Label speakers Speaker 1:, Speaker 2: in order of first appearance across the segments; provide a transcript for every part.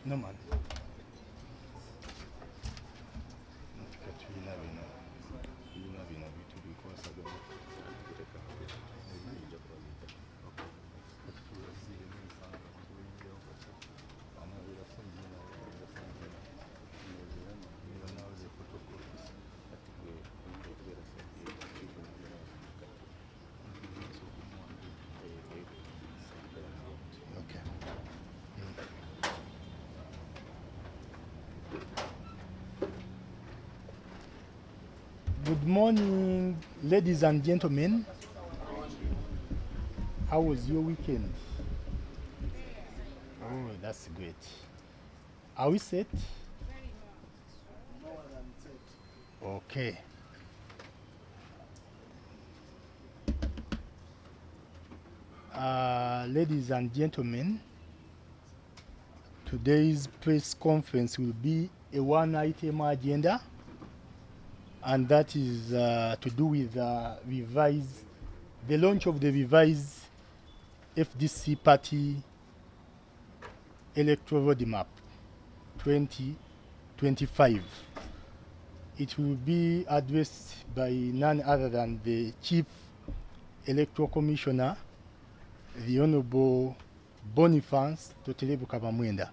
Speaker 1: No man. Good morning, ladies and gentlemen. How was your weekend? Oh, that's great. Are we set? Okay. Ladies and gentlemen, today's press conference will be a one-item agenda, and that is to do with the launch of the revised FDC party electoral roadmap 2025. It will be addressed by none other than the Chief Electoral Commissioner, the Honorable Boniface Totelebu Kabamwenda.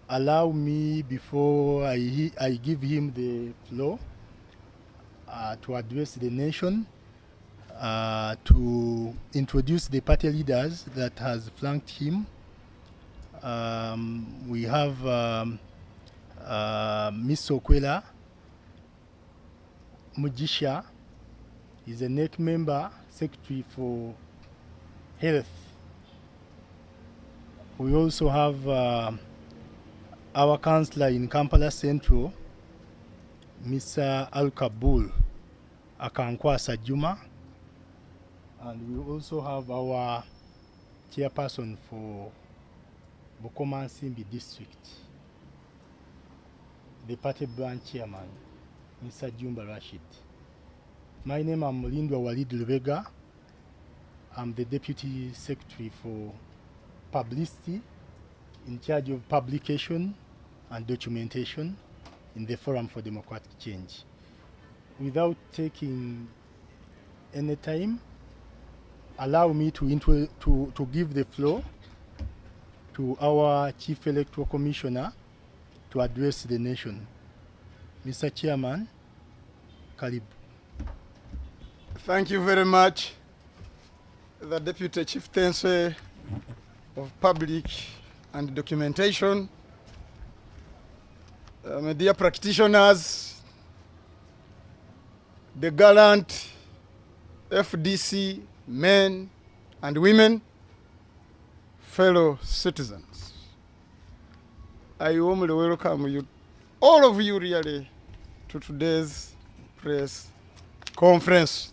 Speaker 1: Allow me, before I give him the floor, to address the nation, to introduce the party leaders that has flanked him. We have Ms. Okwela Mujisha, is a NEC member, Secretary for Health. We also have our councillor in Kampala Central, Mr. Al-Kabul Akankwasa Juma, and we also have our chairperson for Bukoma Simbi District, the party branch chairman, Mr. Jumba Rashid. My name is Mulindwa Walid Lubega. I'm the Deputy Secretary for Publicity, in charge of publication and documentation in the Forum for Democratic Change. Without taking any time, allow me to give the floor to our Chief Electoral Commissioner to address the nation. Mr. Chairman, Kalib.
Speaker 2: Thank you very much, the Deputy Chieftaincy of Public and Documentation, my dear practitioners, the gallant FDC men and women, fellow citizens. I warmly welcome you, all of you really, to today's press conference.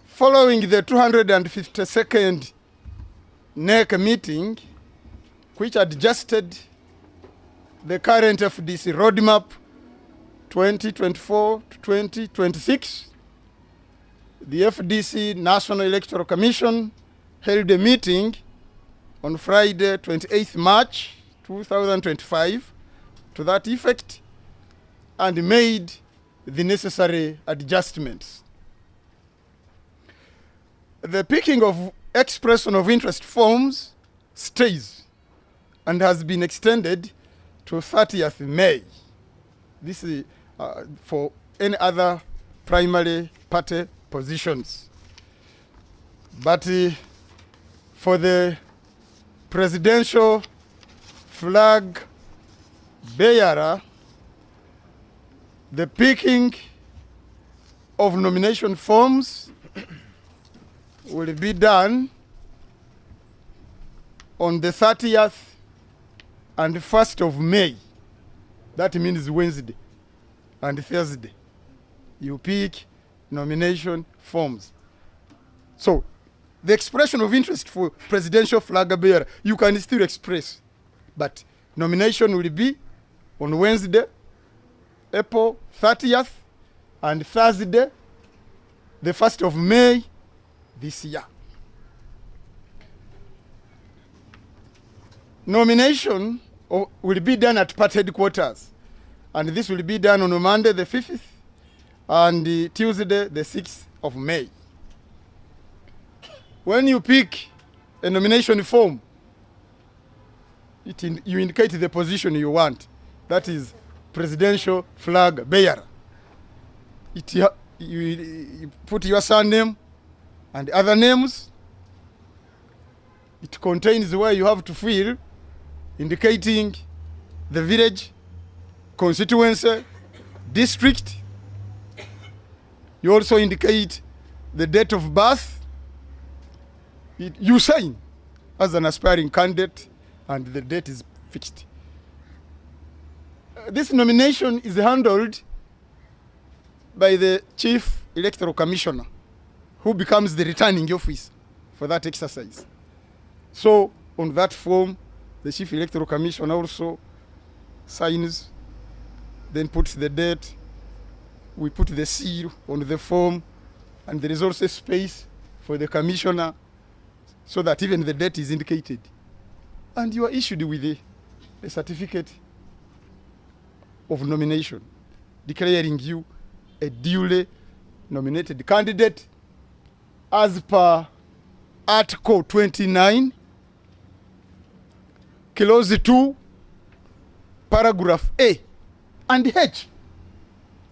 Speaker 2: Following the 252nd NEC meeting, which adjusted the current FDC roadmap 2024 to 2026, the FDC National Electoral Commission held a meeting on Friday, 28th March 2025 to that effect and made the necessary adjustments. The picking of expression of interest forms stays and has been extended to 30th May. This is for any other primary party positions. But for the presidential flag bearer, the picking of nomination forms will be done on the 30th and 1st of May. That means Wednesday and Thursday. You pick nomination forms. So the expression of interest for presidential flag bearer, you can still express, but nomination will be on Wednesday, April 30th, and Thursday, the 1st of May this year. Nomination will be done at party headquarters, and this will be done on Monday the 5th and Tuesday the 6th of May. When you pick a nomination form, you indicate the position you want. That is presidential flag bearer. You put your surname and other names. It contains where you have to fill, indicating the village, constituency, district. You also indicate the date of birth. You sign as an aspiring candidate, and the date is fixed. This nomination is handled by the Chief Electoral Commissioner, who becomes the returning office for that exercise. So on that form, the Chief Electoral Commissioner also signs, then puts the date. We put the seal on the form, and there is also space for the commissioner so that even the date is indicated. And you are issued with a certificate of nomination declaring you a duly nominated candidate as per Article 29, Clause 2, Paragraph A and H,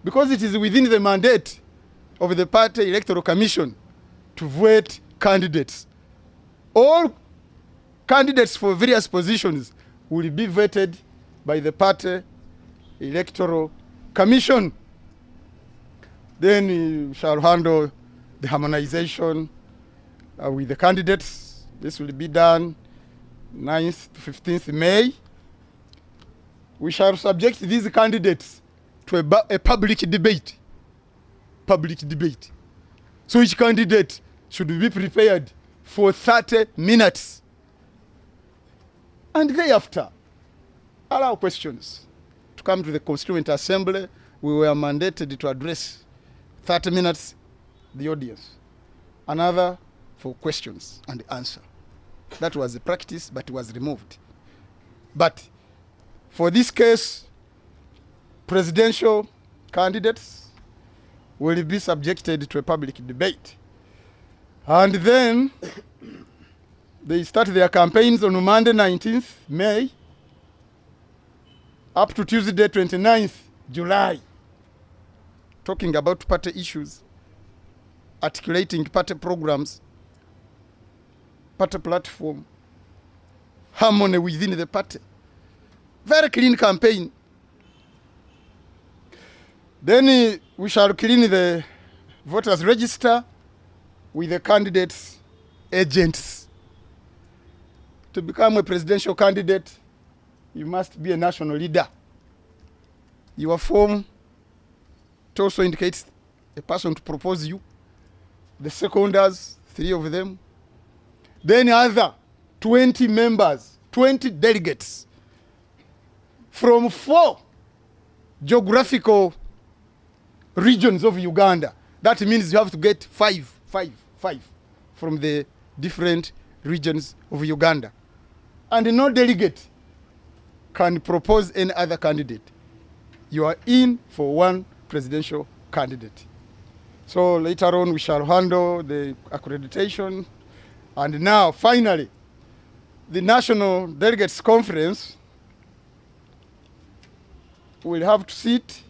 Speaker 2: because it is within the mandate of the Party Electoral Commission to vote candidates. All candidates for various positions will be vetted by the Party Electoral Commission. Then you shall handle the harmonization with the candidates. This will be done 9th to 15th May. We shall subject these candidates to a public debate. Public debate. So each candidate should be prepared for 30 minutes. And thereafter, allow questions to come to the Constituent Assembly. We were mandated to address 30 minutes the audience. Another for questions and answer. That was the practice, but it was removed. But for this case, presidential candidates will be subjected to a public debate. And then they start their campaigns on Monday 19th May up to Tuesday 29th July, talking about party issues, articulating party programs, party platform, harmony within the party. Very clean campaign. Then we shall clean the voters register with the candidates' agents. To become a presidential candidate, you must be a national leader. Your form also indicates a person to propose you, the seconders, 3 of them, then other 20 members, 20 delegates from 4 geographical regions of Uganda. That means you have to get 5 from the different regions of Uganda. And no delegate can propose any other candidate. You are in for one presidential candidate. So later on we shall handle the accreditation. And now, finally, the National Delegates Conference will have to sit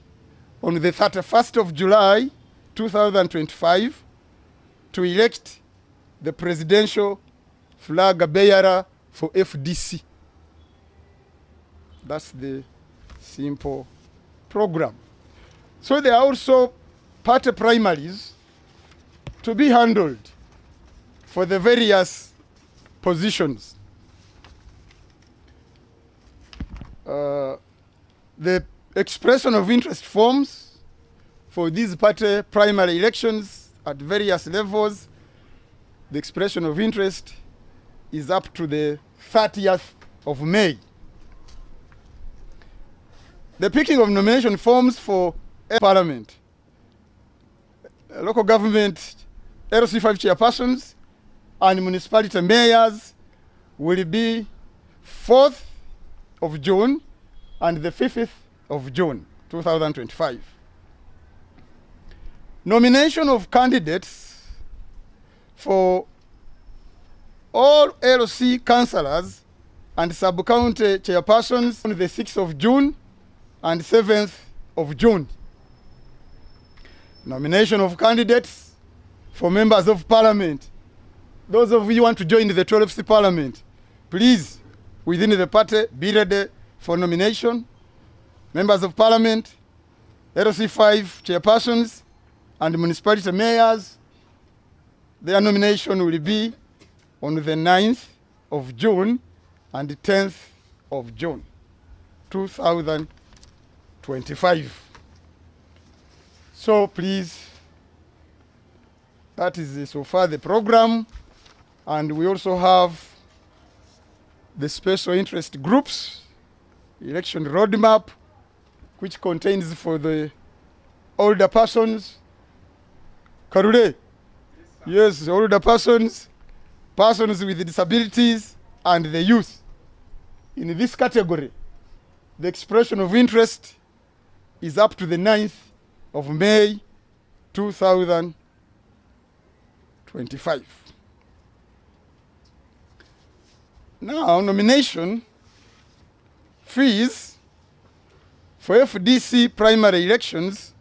Speaker 2: on the 31st of July 2025 to elect the presidential flag bearer for FDC. That's the simple program. So there are also party primaries to be handled for the various positions. The expression of interest forms for these party primary elections at various levels, the expression of interest is up to the 30th of May. The picking of nomination forms for Parliament, local government, LC5 chairpersons, and municipality mayors will be 4th of June and the 5th of June 2025. Nomination of candidates for all LC councillors and sub-county chairpersons on the 6th of June and 7th of June. Nomination of candidates for members of parliament. Those of you who want to join the 12th parliament, please, within the party, be ready for nomination. Members of parliament, LC5 chairpersons, and municipality mayors, their nomination will be on the 9th of June and the 10th of June, 2025. So please, that is so far the program. And we also have the special interest groups, election roadmap, which contains for the older persons, Karule, yes, older persons, persons with disabilities, and the youth. In this category, the expression of interest is up to the 9th of May 2025. Now, nomination fees for FDC primary elections,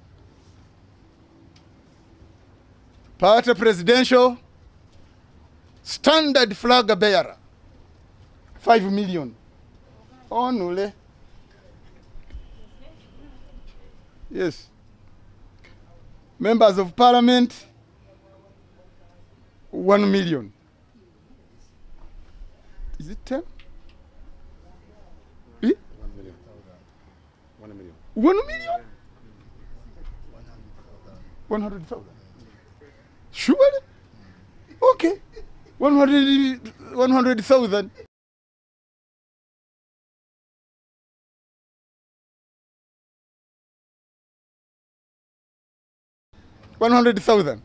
Speaker 2: party presidential, standard flag bearer, 5 million. Only. Yes. Members of parliament, 1 million. Is it 10? 1
Speaker 3: million. 1 million.
Speaker 2: 1 million? 100,000. Surely? Okay. 100,000. $100,000.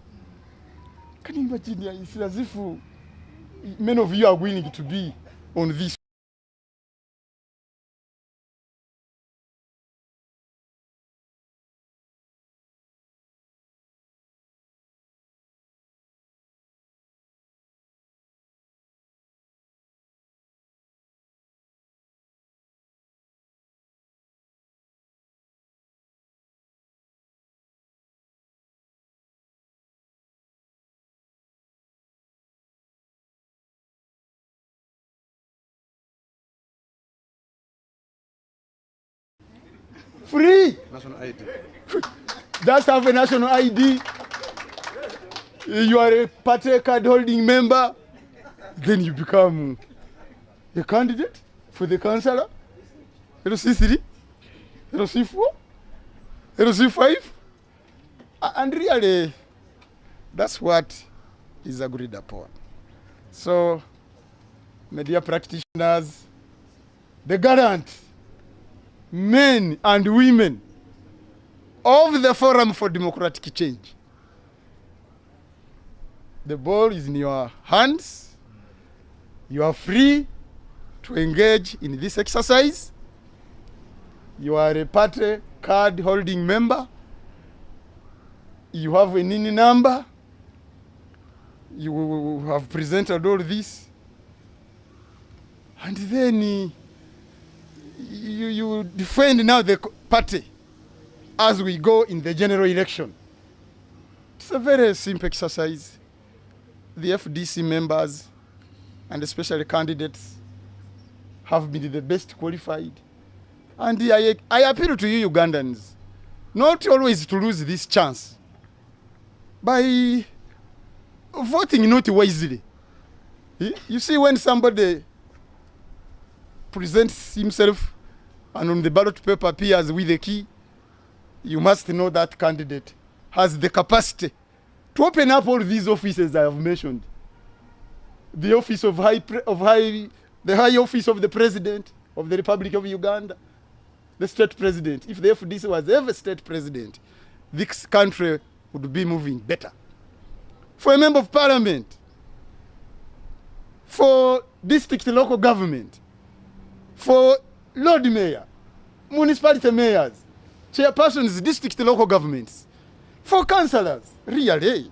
Speaker 2: Can you imagine? It's as if many of you are willing to be on this. Free.
Speaker 3: National ID.
Speaker 2: Just have a national ID. You are a party card holding member. Then you become a candidate for the councillor. LC3, LC4, LC5. And really, that's what is agreed upon. So, media practitioners, the garant, men and women of the Forum for Democratic Change. The ball is in your hands. You are free to engage in this exercise. You are a party card holding member. You have a NIN number. You have presented all this. And then you defend now the party. as we go in the general election. It's a very simple exercise. The FDC members, and especially candidates, have been the best qualified. And I appeal to you Ugandans, not always to lose this chance by voting not wisely. You see, when somebody presents himself and on the ballot paper appears with a key, you must know that candidate has the capacity to open up all these offices I have mentioned. The office of the high office of the President of the Republic of Uganda, the state president. If the FDC was ever state president, this country would be moving better. For a member of parliament, for district local government, for Lord Mayor, municipality mayors, chairpersons, district local governments, for councillors, really.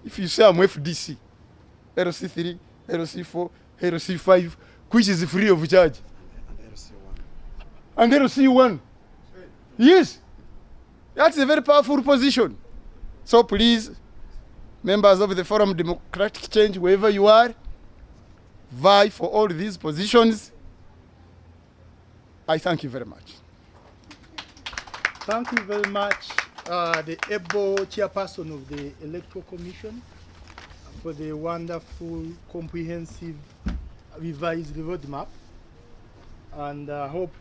Speaker 2: If you say I'm FDC, LC3, LC4, LC5, which is free of charge? And LC1. Yes. That's a very powerful position. So please, members of the Forum Democratic Change, wherever you are, vie for all these positions. I thank you very much.
Speaker 1: Thank you very much, the able chairperson of the Electoral Commission, for the wonderful, comprehensive, revised roadmap. And I hope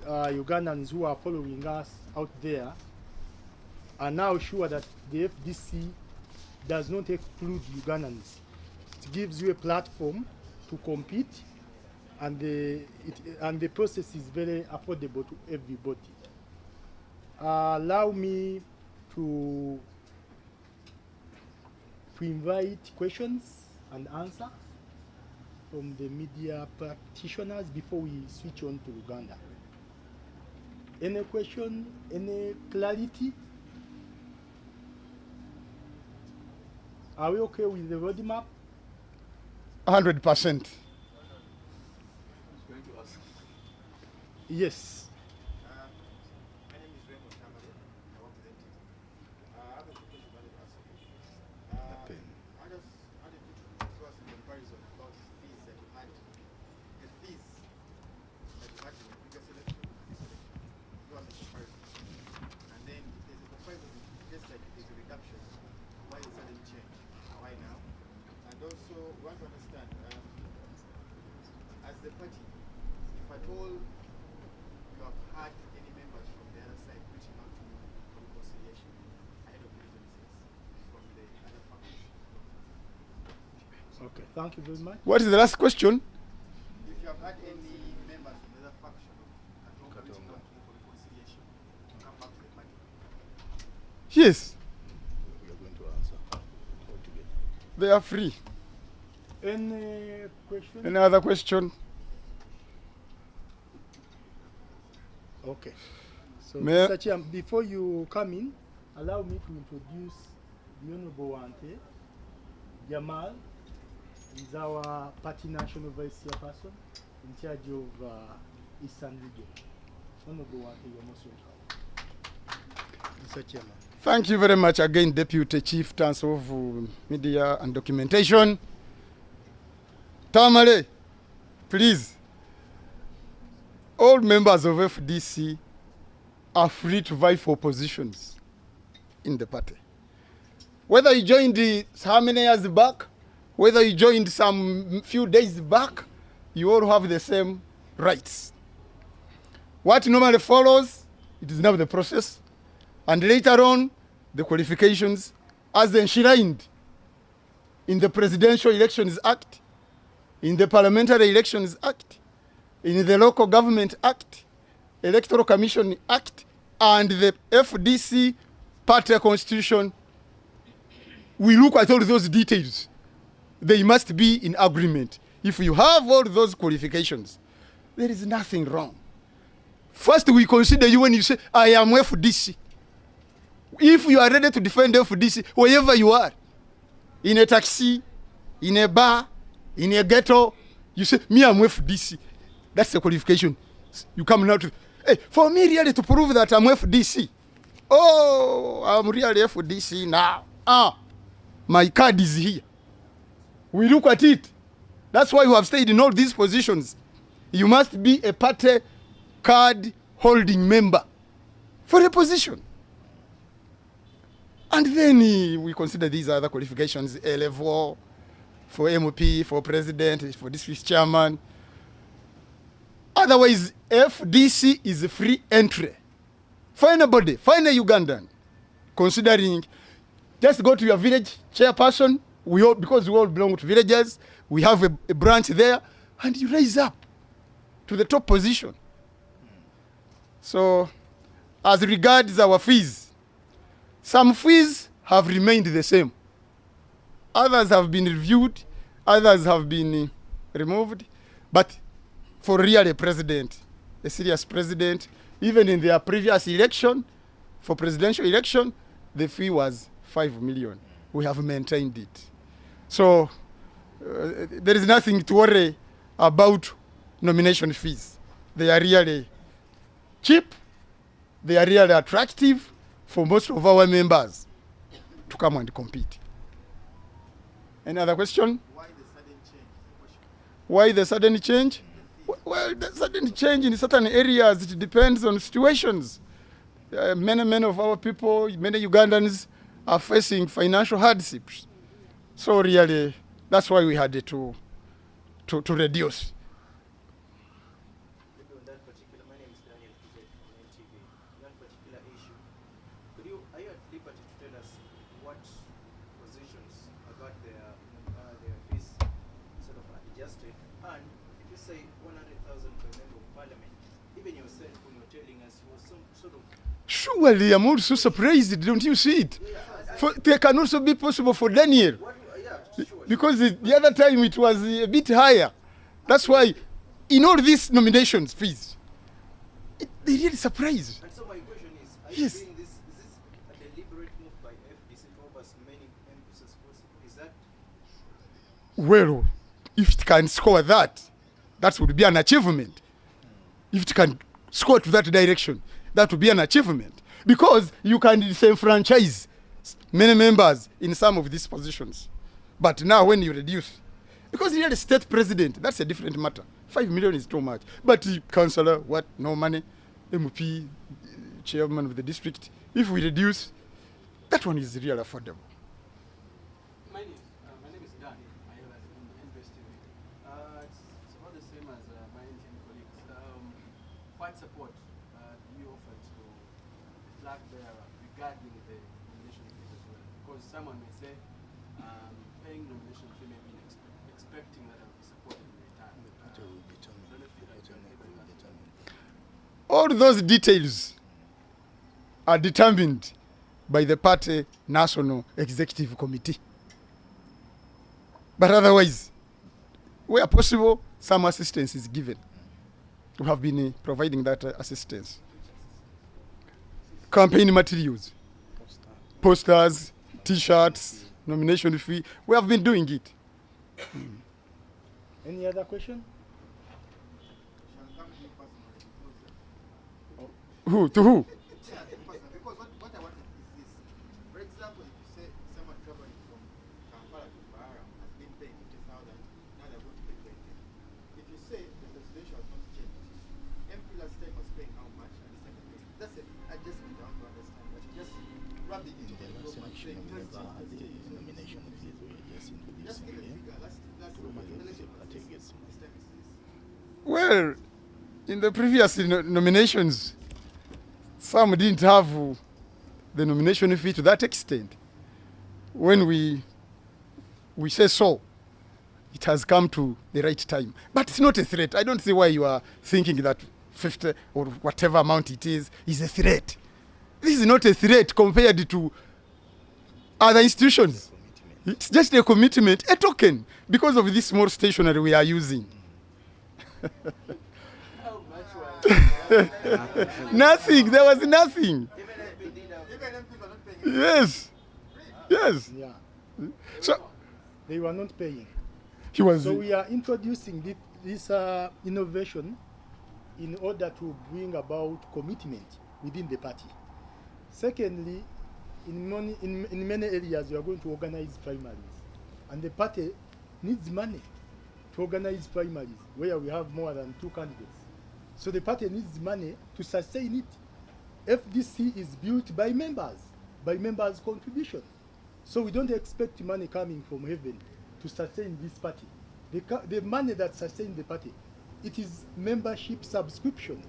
Speaker 1: Ugandans who are following us out there are now sure that the FDC does not exclude Ugandans. It gives you a platform to compete, and the process is very affordable to everybody. Allow me to invite questions and answers from the media practitioners before we switch on to Uganda. Any question, any clarity? Are we okay with the roadmap?
Speaker 2: 100%.
Speaker 1: Yes. Okay, thank you very much.
Speaker 2: What is the last question?
Speaker 4: If you have had any members from the other faction reaching out to you for reconciliation, to come back to the party?
Speaker 2: Yes,
Speaker 3: We are going to answer altogether.
Speaker 2: they are free.
Speaker 1: Any question?
Speaker 2: Any other question?
Speaker 1: Okay. So,
Speaker 2: May I-
Speaker 1: Mr. Chair, before you come in, allow me to introduce the Honorable Wante Jamal. He's our party national vice chairperson in charge of Eastern Region. Honorable Wante, you're most welcome. Mr. Chairman.
Speaker 2: Thank you very much again, Deputy Chief Counsel of Media and Documentation. Tamale, please. All members of FDC are free to vie for positions in the party. Whether you joined how many years back, whether you joined some few days back, you all have the same rights. What normally follows, it is now the process, and later on, the qualifications as enshrined in the Presidential Elections Act, in the Parliamentary Elections Act, in the Local Government Act, Electoral Commission Act, and the FDC Party Constitution. We look at all those details. They must be in agreement. If you have all those qualifications, there is nothing wrong. First, we consider you when you say, I am FDC. If you are ready to defend FDC, wherever you are, in a taxi, in a bar, in a ghetto, you say, me, I'm FDC. That's the qualification. You come now to, hey, for me really to prove that I'm FDC, oh, I'm really FDC now. My card is here. We look at it. That's why you have stayed in all these positions. You must be a party card holding member for a position. And then we consider these other qualifications, A level, for MP, for president, for district chairman. Otherwise, FDC is a free entry. Find a body, find a Ugandan, considering, just go to your village chairperson, because we all belong to villages, we have a branch there, and you raise up to the top position. So, as regards our fees, some fees have remained the same. Others have been reviewed, others have been removed. But for really a president, a serious president, even in their previous election, for presidential election, the fee was 5 million. We have maintained it. So there is nothing to worry about nomination fees. They are really cheap. They are really attractive for most of our members to come and compete. Any other question?
Speaker 4: Why the sudden change? The question.
Speaker 2: Why the sudden change? Well, the sudden change in certain areas, it depends on situations. Many of our people, many Ugandans are facing financial hardships. So really, that's why we had to reduce.
Speaker 5: Maybe on that particular, my name is Daniel Kizet from NTV. On that particular issue, are you at liberty to tell us what positions got their fees sort of adjusted? And if you say 100,000 per member of parliament, even yourself when you're telling us you were some sort of...
Speaker 2: Surely, I'm also surprised, don't you see it? They can also be possible for Daniel. Because the other time it was a bit higher. That's why in all these nominations fees, they really surprised.
Speaker 5: And so my question is, are
Speaker 2: Yes.
Speaker 5: you doing this, is this a deliberate move by FDC to offer as many MPs as possible? Is that...
Speaker 2: Well, if it can score that, that would be an achievement. If it can score to that direction, that would be an achievement. Because you can disenfranchise many members in some of these positions. But now when you reduce, because you're the state president, that's a different matter. 5 million is too much. But councillor, what, no money, MP, chairman of the district, if we reduce, that one is really affordable.
Speaker 6: My name is Dan. I am in NBS TV. It's about the same as my NTV colleagues. What support do you offer to the flag bearer regarding the nomination fees as well? Because someone may say, paying nomination fee may be expecting that I'll be supported in return.
Speaker 2: All those details are determined by the party National Executive Committee. But otherwise, where possible, some assistance is given. We have been providing that assistance. Campaign materials, posters, T-shirts, nomination fee. We have been doing it.
Speaker 1: Any other question?
Speaker 4: Shall come to you personally because
Speaker 2: Who? To who?
Speaker 4: yeah, because what I wanted is this. For example, if you say someone traveling from Kampala to Bahara has been paying 50,000, now they're going to pay 20. If you say the presidential has not changed, MP last time was paying how much and this time is paying. That's it. I just want to understand. But you just rub it into the
Speaker 3: Last
Speaker 4: global
Speaker 3: election,
Speaker 4: thing.
Speaker 3: we never had the nomination fees. We were just
Speaker 4: Just give a
Speaker 3: introducing
Speaker 4: figure. Last election was this.
Speaker 3: categories.
Speaker 4: This time is this.
Speaker 2: Well, in the previous nominations, some didn't have the nomination fee to that extent. When we say so, it has come to the right time. But it's not a threat. I don't see why you are thinking that 50 or whatever amount it is a threat. This is not a threat compared to other institutions. It's just a commitment, a token, because of this small stationery we are using.
Speaker 6: How much was
Speaker 2: Nothing. There was nothing.
Speaker 4: Even MPs are not paying.
Speaker 2: Yes. Yes.
Speaker 1: Yeah,
Speaker 2: So
Speaker 1: they were not paying.
Speaker 2: he was.
Speaker 1: So we are introducing this innovation in order to bring about commitment within the party. Secondly, in many areas, we are going to organize primaries. And the party needs money to organize primaries where we have more than 2 candidates. So the party needs money to sustain it. FDC is built by members' contribution. So we don't expect money coming from heaven to sustain this party. The money that sustains the party, it is membership subscription.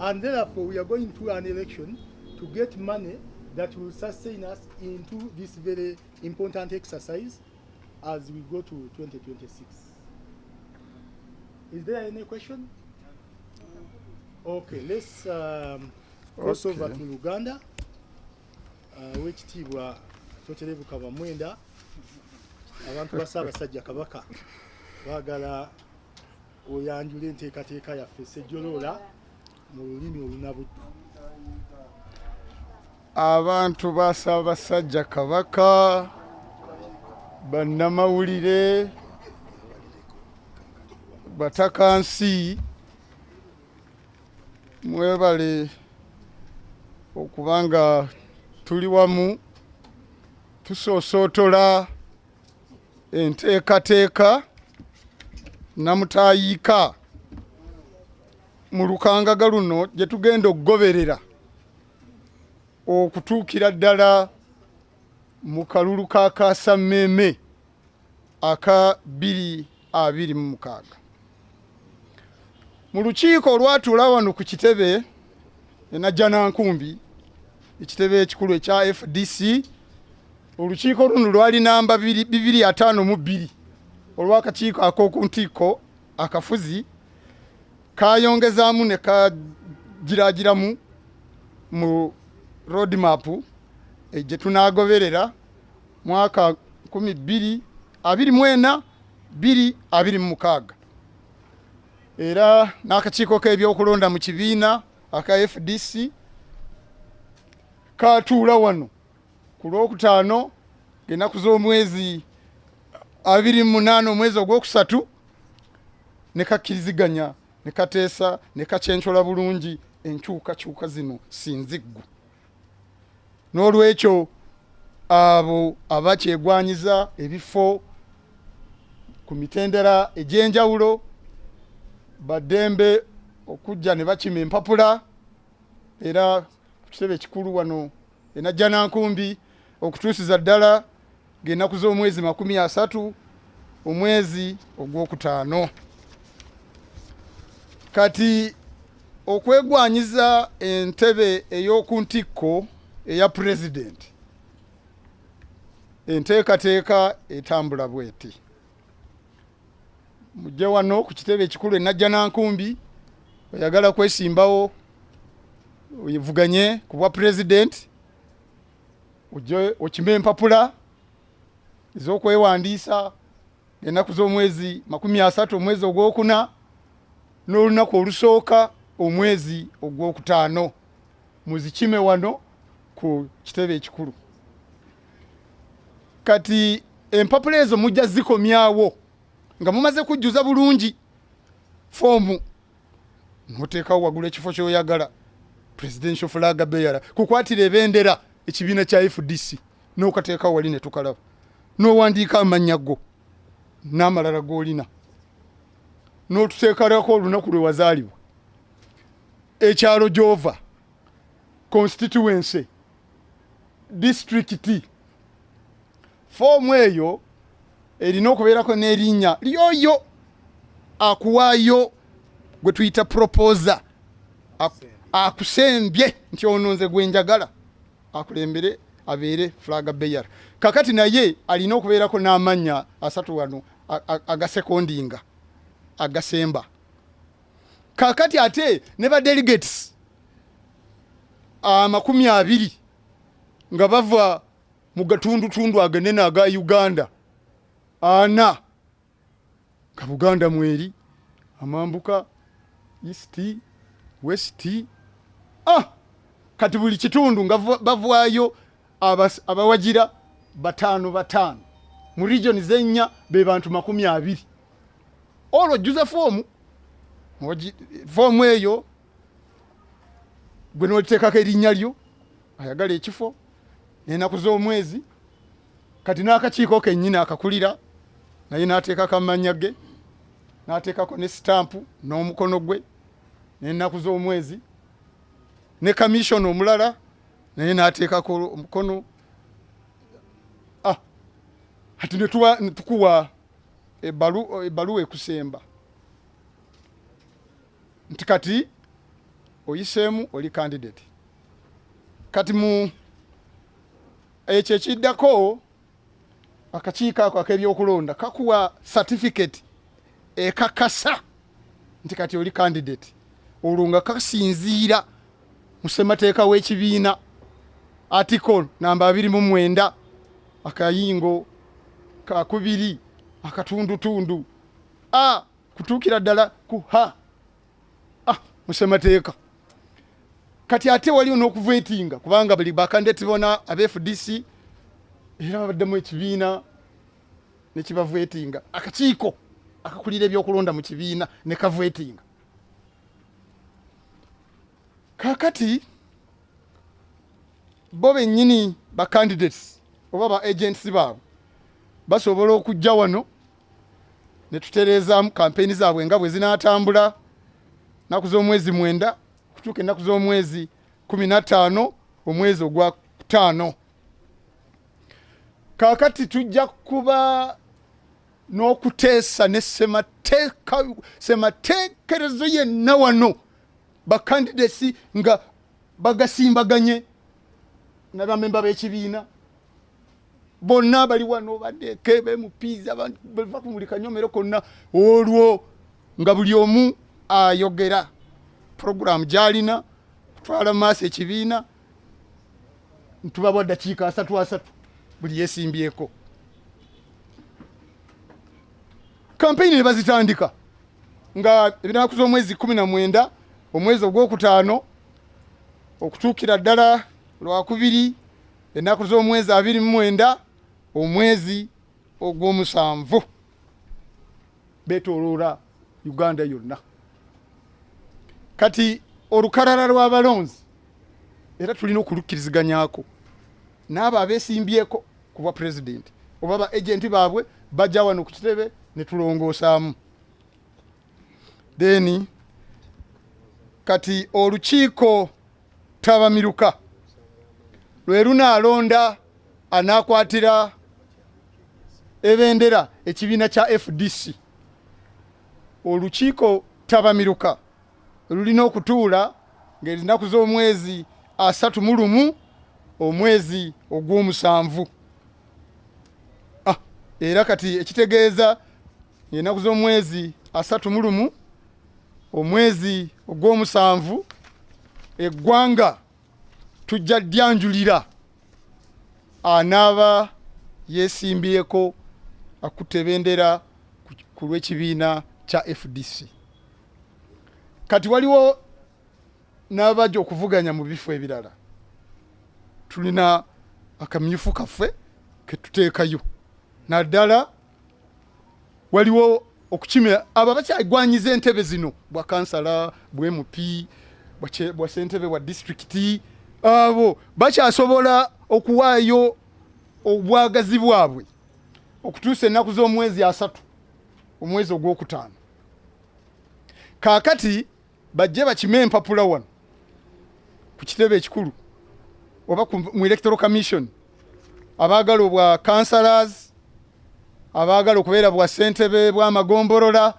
Speaker 1: And therefore, we are going through an election to get money that will sustain us into this very important exercise as we go to 2026. Is there any question? Okay, let's cross over to Uganda. Wekitiibwa Toterebuka Bamwenda, abantu ba Ssaabasajja Kabaka baagala oyanjula enteekateeka yaffe Ssejjoloola mu lulimi olunabuddu.
Speaker 2: Abantu ba Ssaabasajja Kabaka, bannamawulire, batakansi, mwebale okubanga tuli wamu tusoosootola enteekateeka namutayiika mu lukangaga luno gye tugenda okugoberera okutuukira ddala mu kalulu ka Kaasammeeme aka 2026. Mu lukiiko olwatuula wano ku kitebe Najjanakubi, ekitebe ekikulu ekya FDC, olukiiko luno lwali namba 252 olw'akakiiko ak'okuntikko akafuzi kayongezaamu ne kagiraagiramu mu roadmap gye tunaagoberera mwaka 2024-2026 era n'akakiiko k'ebyokulonda mu kibiina aka FDC katuula wano ku Lwokutaano ng'ennaku z'omwezi 28 omwezi ogwokusatu ne kakkiriziganya ne kateesa ne kakyenkyola bulungi enkyukakyuka zino sinziggu. N'olwekyo abo abakyegwanyiza ebifo ku mitendera egy'enjawulo baddembe okujja ne bakima empapula, era ku kitebe kikulu wano Najjanakubi okutuusiza ddala ng'ennaku z'omwezi 30 omwezi ogwokutaano. Kati okwegwanyiza entebe ey'okuntikko eya pulezidenti, enteekateeka etambula bweti. Mujje wano ku kitebe ekikulu Najjanakubi, oyagala kwesimbawo oyivuganye ku bwa pulezidenti, ojje okime empapula ez'okwewandiisa ennaku z'omwezi 30 omwezi ogwokuna n'olunaku olusooka omwezi ogwokutaano. Muzikime wano ku kitebe ekikulu. Kati empapula ezo mujja zikomyawo nga mumaze kujjuza bulungi foomu, muteekawo waggulu ekifo ky'oyagala, presidential flag bearer, kukwatira ebendera ekibiina kya FDC n'okateekawo wali ne tukalaba, n'owandiika amannya go n'amalala g'olina, n'otuteekalako olunaku lwe wazaalibwa, ekyalo gy'ova, constituency, district. Foomu eyo erina okubeerako n'erinnya lyoyo akuwaayo gwe tuyita proposer, akusembye nti ono nze gwe njagala akulembere abeere flag bearer. Kakati naye alina okubeerako n'amannya 3 wano agasekondinga agasemba. Kakati ate ne ba delegates 20 nga bava mu gatundutundu aganene aga Uganda, 4 ka Buganda mweri, Amambuka, East, West. Kati buli kitundu nga bavaayo abawagira 5 mu region z'ennya be bantu 20. Olwo jjuza foomu eyo gwe n'oteekako erinnya lyo ayagala ekifo n'ennaku z'omwezi kati n'akakiiko kennyini akakulira naye n'ateekako amannya ge n'ateekako ne sitampu n'omukono gwe n'ennaku z'omwezi ne kamishoni omulala naye n'ateekako omukono. Kati ne tukuwa ebbaluwa ekusemba nti kati oyiseemu oli candidate. Kati mu ekyo ekiddako akakiiko ako ak'ebyokulonda kakuwa certificate ekakasa nti kati oli candidate. Olwo nga kasinziira mu ssemateeka w'ekibiina article namba 29 akayingo kakubiri akatundutundu kutuukira ddala ku mu ssemateeka. Kati ate waliwo n'okuvetinga kubanga buli bakandidate bona aba-FDC era babaddemu ekibiina ne kibavetinga. Akakiiko akakulira ebyokulonda mu kibiina ne kavetinga. Kakati bo bennyini ba candidates oba ba agents baabwe basobola okujja wano ne tutereezaamu kampeyini zaabwe nga bwe zinaatambula nnaku z'omwezi 9 kutuuka ennaku z'omwezi 15 omwezi ogwa 5. Kaakati tujja kuba n'okuteesa ne semateekerezo yenna wano bakandidates nga bagasimbaganye n'abamemba b'ekibiina bonna bali wano baddeke bemupiiza bava ku buli kanyomero konna. Olwo nga buli omu ayogera program gy'alina kutwala maaso ekibiina ntubawa ddakiika 3 buli yeesimbyeko. Kampeyini ne bazitandika nga ennaku z'omwezi 19 omwezi ogwokutaano okutuukira ddala lwakubiri ennaku z'omwezi 29 omwezi ogw'omusanvu beetooloola Uganda yonna. Kati olukalala lw'abalonzi era tulina okulukkiriziganyako n'abo abeesimbyeko ku bwa pulezidenti oba ba agenti baabwe bajja wano ku kitebe ne tulongoosaamu. Then kati olukiiko tabamiruka lwe lunaalonda anaakwatira ebendera ekibiina kya FDC. Olukiiko tabamiruka lulina okutuula ng'ennaku z'omwezi 31 omwezi ogw'omusanvu. Era kati ekitegeeza ennaku z'omwezi 31 omwezi ogw'omusanvu eggwanga tujja ddyanjulira anaaba yeesimbyeko akutte ebendera ku lw'ekibiina kya FDC. Kati waliwo n'abajja okuvuganya mu bifo ebirala. Tulina akamyufu kaffe ke tuteekayo naddala waliwo okukimira abo bakyagwanyiza entebe zino bwa kansala bwa MP bwa ssentebe wa disitulikiti abo bakyasobola okuwaayo obwagazi bwabwe okutuusa ennaku z'omwezi 3 omwezi ogwokutaano. Kaakati bajje bakime empapula wano ku kitebe ekikulu oba mu Electoral Commission abaagala obwa councillors abaagala okubeera bwa ssentebe bw'amagombolola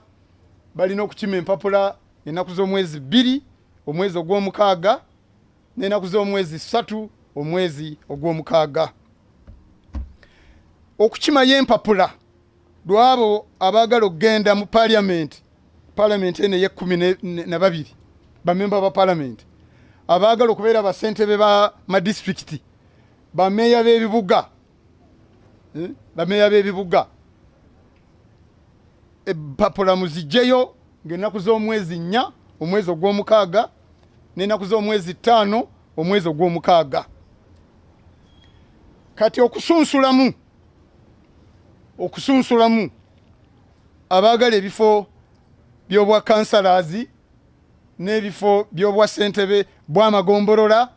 Speaker 2: balina okukima empapula ennaku z'omwezi 2 omwezi ogw'omukaaga n'ennaku z'omwezi 3 omwezi ogw'omukaaga. Okukimayo empapula lw'abo abaagala okugenda mu paalamenti eno ey'e12 bamemba ba paalamenti abaagala okubeera bassentebe ba madistrikiti bameeya b'ebibuga empapula muzigyeyo ng'ennaku z'omwezi 4 omwezi ogw'omukaaga n'ennaku z'omwezi 5 omwezi ogw'omukaaga. Kati okusunsulamu abaagala ebifo by'obwa councillors n'ebifo by'obwa ssentebe bw'amagombolola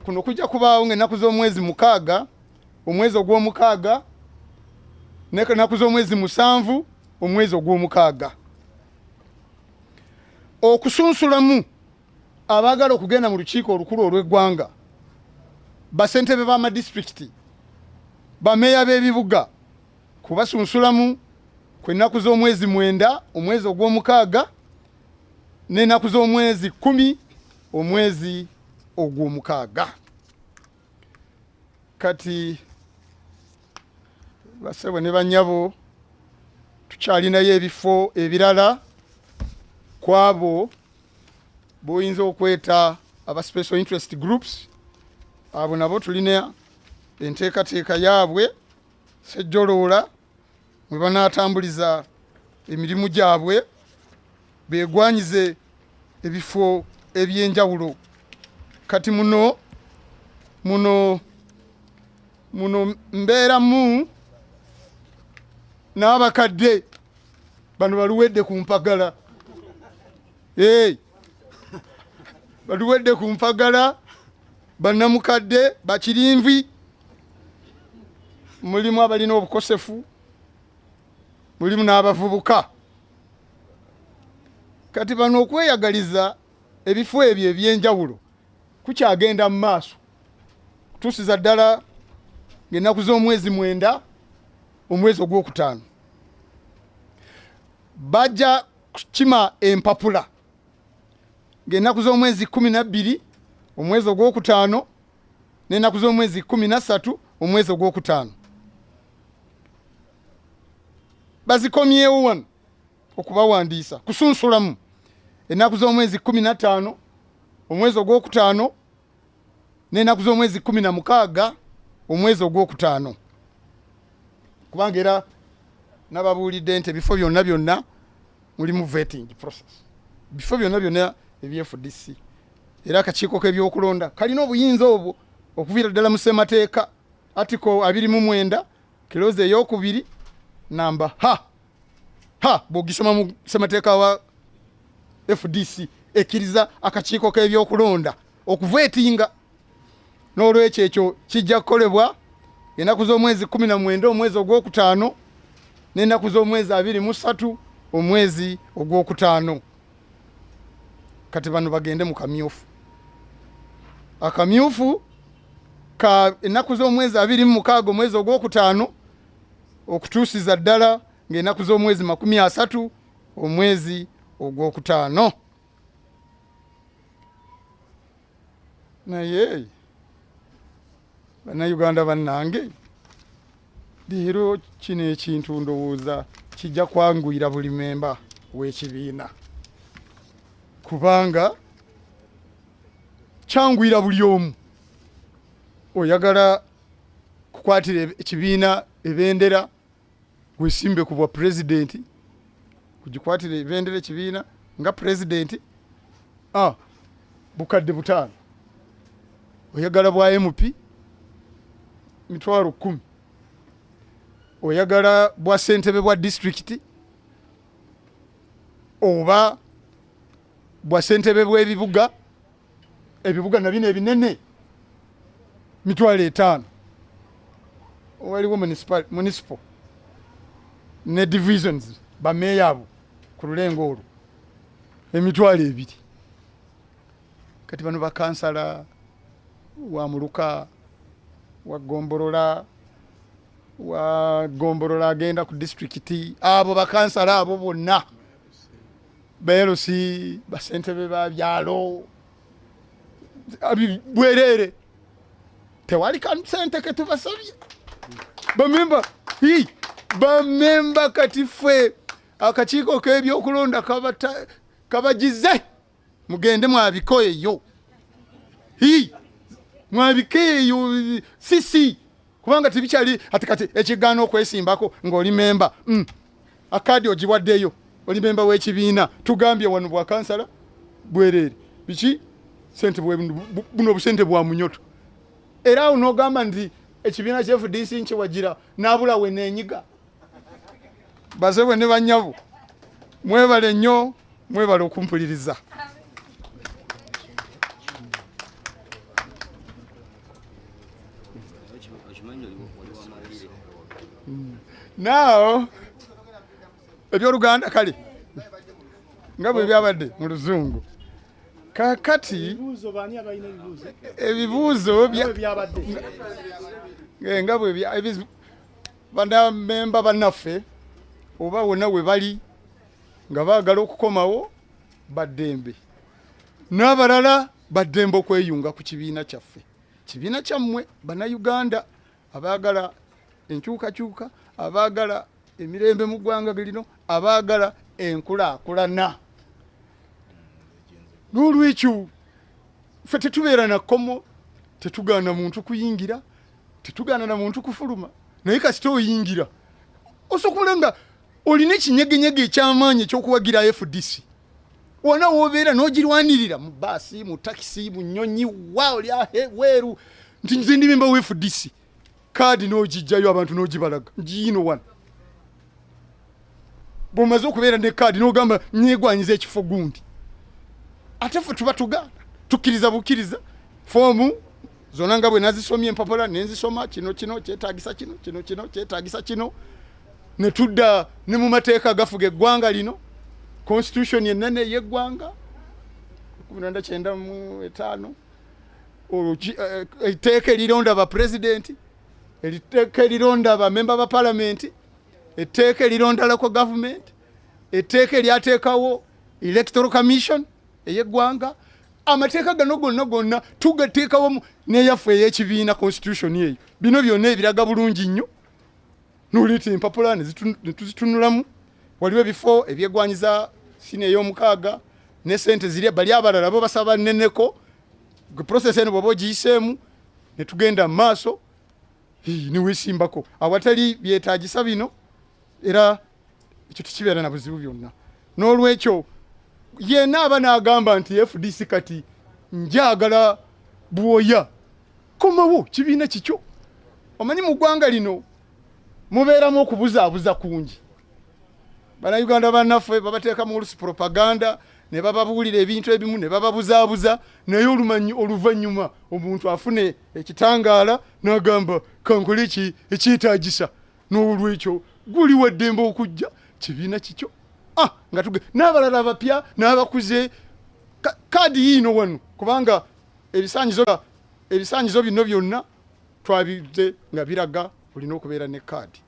Speaker 2: kuno kujja kubaawo ng'ennaku z'omwezi 6 omwezi ogw'omukaaga n'ennaku z'omwezi 7 omwezi ogw'omukaaga okusunsulamu abaagala okugenda mu lukiiko olukulu olw'eggwanga basentebe b'amadistricti bameeya b'ebibuga kubasunsulamu kw'ennaku z'omwezi 9 omwezi ogw'omukaaga n'ennaku z'omwezi 10 omwezi ogw'omukaaga. Kati basebwe ne bannyabo tukyalinayo ebifo ebirala kwabo boyinza okweta aba special interest groups. Abo nabo tulina enteekateeka yaabwe sejjoloola mwe banaatambuliza emirimu gyabwe beegwanyize ebifo eby'enjawulo. Kati muno mbeeramu n'abakadde bano baluwedde ku mpagala. Baluwedde ku mpagala bannamukadde bakirinvi, mulimu abalina obukosefu, mulimu n'abavubuka. Kati bano okweyagaliza ebifo ebyo eby'enjawulo kukyagenda mu maaso kutuusiza ddala ng'ennaku z'omwezi 9 omwezi ogw'okutaano bajja kukima empapula ng'ennaku z'omwezi 12 omwezi ogw'okutaano n'ennaku z'omwezi 13 omwezi ogw'okutaano bazikomyewo wano okubawandiisa kusunsulamu ennaku z'omwezi 15 omwezi ogw'okutaano n'ennaku z'omwezi 16 omwezi ogw'okutaano. Kubanga era nababuulidde nti ebifo byonna mulimu vetting process, bifo byonna eby'FDC era akakiiko k'ebyokulonda kalina obuyinza obwo okuviira ddala mu ssemateeka article 29 kilozi ey'okubiri namba bw'ogisoma mu ssemateeka wa FDC ekkiriza akakiiko k'ebyokulonda okuvetinga. N'olwekyo ekyo kijja kukolebwa ennaku z'omwezi 19 omwezi ogw'okutaano n'ennaku z'omwezi 23 omwezi ogw'okutaano. Kati bano bagende mu kamyufu. Akamyufu ka ennaku z'omwezi 26 omwezi ogw'okutaano okutuusiza ddala ng'ennaku z'omwezi 30 omwezi ogw'okutaano. Naye bannayuganda bannange, leero kino ekintu ndowooza kijja kwanguyira buli memba w'ekibiina, kubanga kyanguyira buli omu. Oyagala kukwatira ekibiina ebendera wesimbe ku bwa pulezidenti, kugikwatira ebendera ekibiina nga pulezidenti bukadde 5. Oyagala bwa MP mitwalo 10. Oyagala bwa ssentebe bwa district oba bwa ssentebe bw'ebibuga, ebibuga na bino ebinene mitwalo 5. Waliwo municipal ne divisions bameeya abo ku lulengo olwo emitwalo 2. Kati bano bakansala wa Muluka, wa Gombolola agenda ku district, abo bakansala abo bonna beerosi basentebe ba byalo bwerere tewali kansente ke tubasabye bamemba kati ffe akakiiko k'ebyokulonda kabagize mugende mwabikoeyo mwabikeeyo sisi kubanga tibikyali kati ekigaana okwesimbako ng'oli memba akadi ogiwaddeyo oli memba w'ekibiina tugambye wano bwa kansala bwerere biki sente buno obusente bwa munyoto era awo n'ogamba nti ekibiina kya FDC nkiwagira n'abula we neenyiga. Bazebwe ne bannyabo mwebale nnyo, mwebale okumpuliriza. Now, ebyoluganda kale nga bwe byabadde mu luzungu kakati
Speaker 1: Ebibuuzo bani abalina ebibuuzo?
Speaker 2: ebibuuzo
Speaker 1: Nga bwe byabadde.
Speaker 2: nga bwe banamemba bannaffe oba wonna we bali nga baagala okukomawo baddembe n'abalala baddembe okweyunga ku kibiina kyaffe. Kibiina kyammwe bannayuganda abaagala enkyukakyuka, abaagala emirembe mu ggwanga lino, abaagala enkulaakulana. N'olwekyo ffe tetubeera na kkomo, tetugaana muntu kuyingira, tetugaana na muntu kufuluma, naye kasita oyingira osobola nga olina ekinyegenyege eky'amaanyi ekyokuwagira FDC. Wona w'obeera n'ogirwanirira mu baasi, mu takisi, mu nnyonyi, wa oli weeru nti nze ndi memba wa FDC. Kaadi n'ogijjayo abantu n'ogibalaga ngiino wano. Bw'omaze okubeera ne kaadi n'ogamba nyegwanyiza ekifo gundi. Ate ffe tuba tugaana tukkiriza bukkiriza foomu zonna nga bwe nazisomye empapula nenzisoma kino kyetaagisa kino kyetaagisa kino ne tudda ne mu mateeka agafuga eggwanga lino, constitution ennene y'eggwanga 1995 etteeka erironda ba president, etteeka erironda ba member ba parliament, etteeka erironda local government, etteeka eryateekawo electoral commission ey'eggwanga. Amateeka gano gonna tugateekawo n'eyaffe ey'ekibiina constitution eyo. Bino byonna ebiraga bulungi nnyo. N'oleta empapula ne tuzitunulamu. Waliwo ebifo ebyegwanyiza sini ey'omukaaga ne sente ziri bali abalala bo basaba nneneko. Process eno bw'oba ogiyiseemu ne tugenda mu maaso ne weesimbako. Awatali byetaagisa bino era ekyo tekibeera na buzibu byonna. N'olwekyo yenna aba n'agamba nti FDC kati njagala bwoya komawo kibiina kikyo. Omanyi mu ggwanga lino mubeeramu okubuzaabuza kungi. Bannayuganda bannaffe babateeka mu olusi propaganda ne bababuulira ebintu ebimu ne bababuzaabuza, naye oluvannyuma omuntu afune ekitangaala n'agamba kankole ekyetaagisa. N'olwekyo guli waddembe okujja kibiina kikyo. Nga n'abalala abapya n'abakuze kaadi yiino wano kubanga ebisaanyizo bino byonna twabize nga biraga olina okubeera ne kaadi.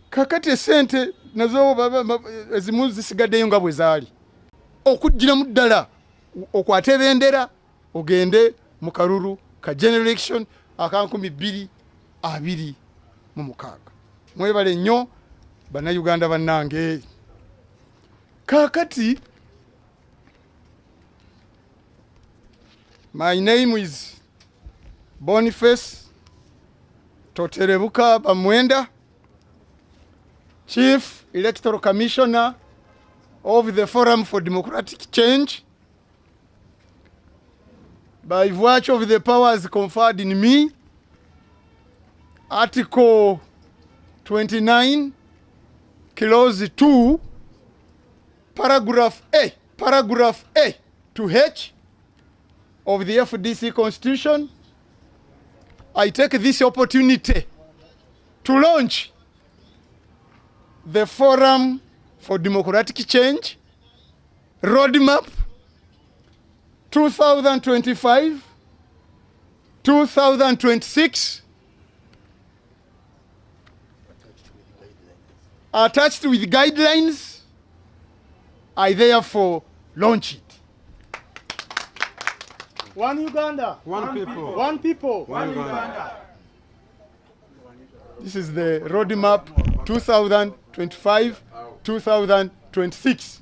Speaker 2: Kakati esente nazo ezimu zisigaddeyo nga bwe zaali. Okuggiramu ddala okwate ebendera ogende mu kalulu ka general election aka 2026. Mwebale nnyo bannayuganda bannange. Kakati, my name is Boniface Toterebuka Bamwenda, Chief Electoral Commissioner of the Forum for Democratic Change. By virtue of the powers conferred in me, Article 29, Clause 2, Paragraph A to H of the FDC Constitution, I take this opportunity to launch the Forum for Democratic Change Roadmap 2025-2026, attached with guidelines. I therefore launch it.
Speaker 1: One Uganda.
Speaker 6: One people.
Speaker 1: One people.
Speaker 6: One Uganda.
Speaker 2: This is the roadmap 2025-2026.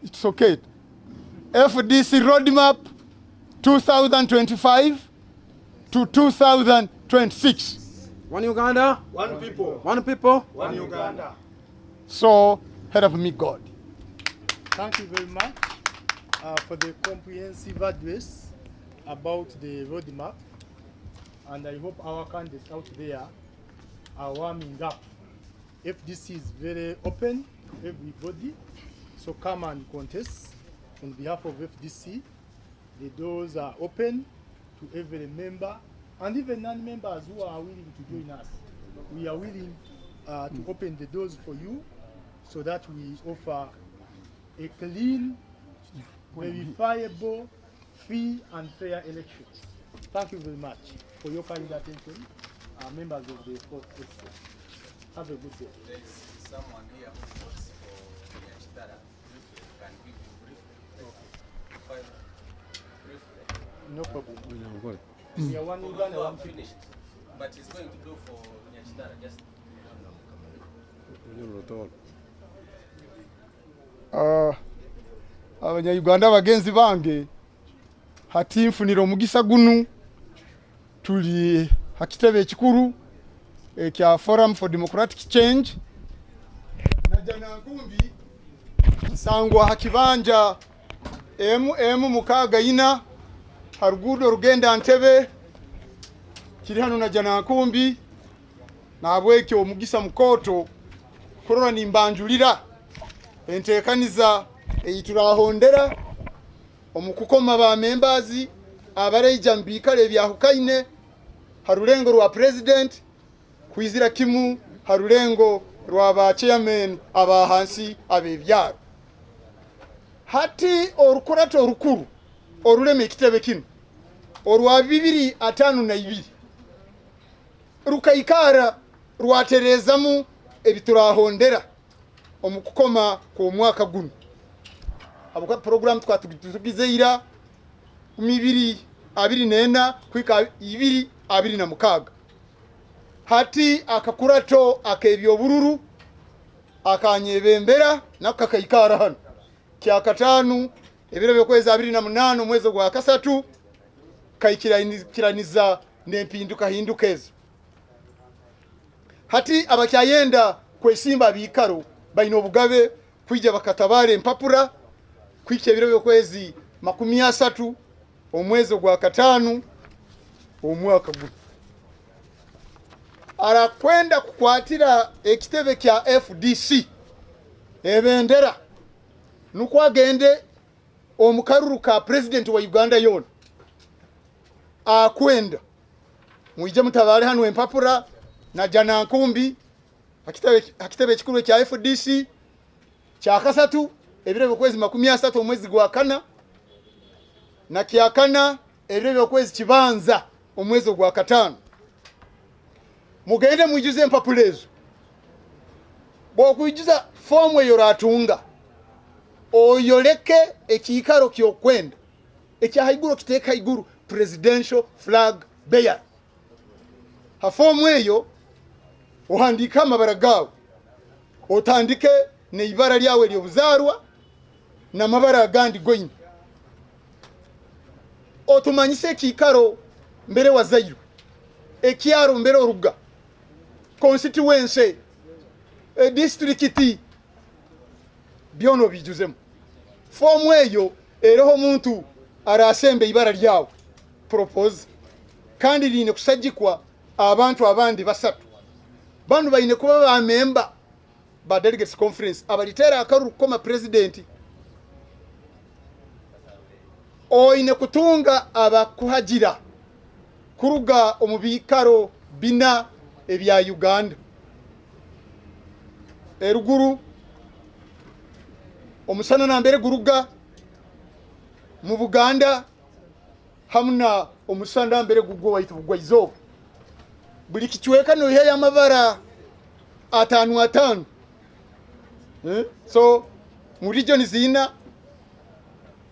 Speaker 2: It's okay. FDC roadmap 2025 to 2026.
Speaker 6: One Uganda.
Speaker 3: One people.
Speaker 6: One people.
Speaker 3: One Uganda.
Speaker 2: So help me God.
Speaker 1: Thank you very much for the comprehensive address about the roadmap, and I hope our candidates out there are warming up. FDC is very open to everybody, so come and contest on behalf of FDC. The doors are open to every member and even non-members who are willing to join us. We are willing to open the doors for you so that we offer a clean, verifiable, free and fair election. Thank you very much for your kind attention, members of the fourth session. Have a good day.
Speaker 7: There is someone here who votes for Nyachitara. Can give you briefly.
Speaker 1: No problem.
Speaker 7: We are one Uganda, one finished. But he's going to do for Nyachitara, just
Speaker 2: Abanyayuganda bagenzi bange hati nfunira omugisa gunu tuli hakitebe ekikuru ekya Forum for Democratic Change Najjanakubi sangwa hakibanja mukaaga ina harugudo rugenda Ntebe kiri hano Najjanakubi nabweke omugisa mukoto kurora nimbanjulira entekaniza eyiturahondera omukukoma ba members abareija mbikale byahukaine harulengo rwa president kwizira kimu harulengo rwa ba chairman abahansi abebyaro hati orukurato rukuru oruleme ekitebe kino orwa 252 rukaikara rwaterezamu ebiturahondera omukukoma ku mwaka guno abuka program twatugizeira 2024 kwika 2026 hati akakurato akebyo bururu akanyebembera nakakaikara hano kya katanu ebiro byokweza 28 mwezi gwa kasatu kaikiraniza nempinduka hindukezo hati abakyayenda kwesimba bikaro baina obugabe kwija bakatabare empapura kwike ebiro byokwezi 30 omwezi gwa katanu omwaka guno arakwenda kukwatira ekitebe kya FDC ebendera nukwagende omukaruru ka president wa Uganda yona akwenda mwije mutabale hano empapura Najjanakubi hakitebe ekikuru kya FDC kya kasatu ebiro byokwezi 30 omwezi gwa kana na kya kana ebiro byokwezi kibanza omwezi gwa katano mugende mujize empapulezo bwokujiza fomu eyo ratunga oyoleke ekikaro kyokwenda ekya haiguru kiteka haiguru presidential flag bearer ha fomu eyo ohandika amabara gawe otandike ne ibara lyawe lyobuzarwa na mabara agandi goyine otumanyise ekikaro mbere wa Zairo ekyaro mbere oruga constituency district byono bijuzemu fomu eyo eroho muntu arasembe ibara lyawe propose kandi line kusajikwa abantu abandi basatu bantu bayine kuba ba member ba delegates conference abalitera akaru koma president oine kutunga abakuhagira kuruga omubikaro bina ebya Uganda eruguru omusana nambere guruga mu Buganda hamuna omusanda mbere gugwo waitu bugwaizo buli kichweka no ya mabara atanu so mu region zina